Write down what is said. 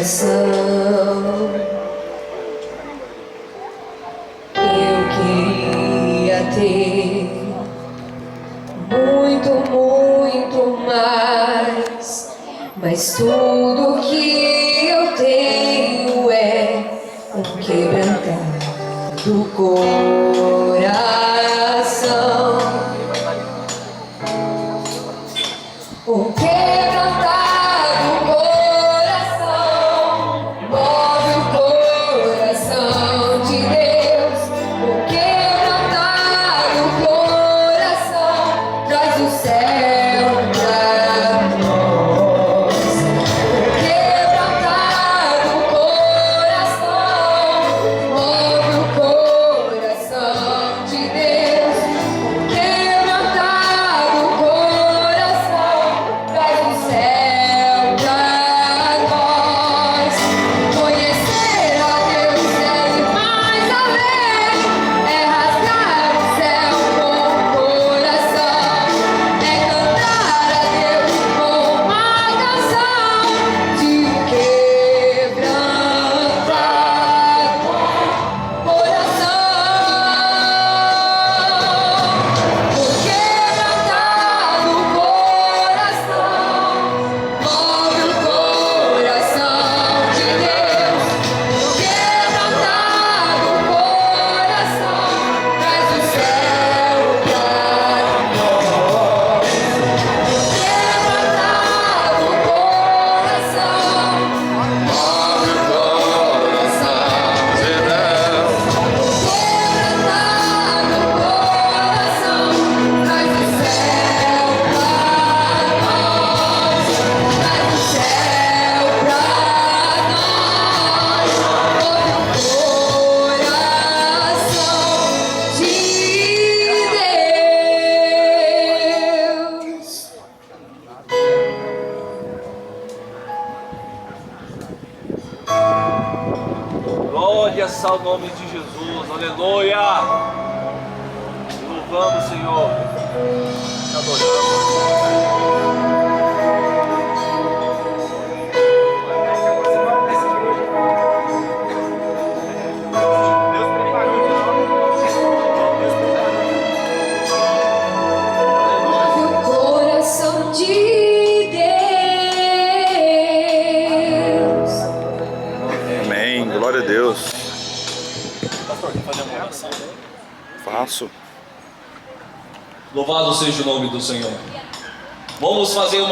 coração. Eu queria ter muito, muito mais, mas tudo que eu tenho é um quebrantado coração. Um quebrantado coração move o coração de Deus. Um quebrantado coração traz o céu pra nós. Um quebrantado coração move o coração de Deus. Um quebrantado coração traz o céu pra nós. Conhecer a Deus é ir mais além, é rasgar o céu com o coração, é cantar a Deus com uma canção de quebrantado coração. O quebrantado coração move o coração de Deus. O quebrantado coração traz o céu pra nós. O quebrantado coração move o coração de Deus. O quebrantado coração traz o céu pra nós. Traz o céu pra nós. Move o coração de Deus. Glórias ao nome de Jesus, aleluia! Louvamos, Senhor, te adoramos. Move o coração de Deus. Amém, glória a Deus. Pastor, quer fazer uma oração? Faço. Louvado seja o nome do Senhor. Vamos fazer uma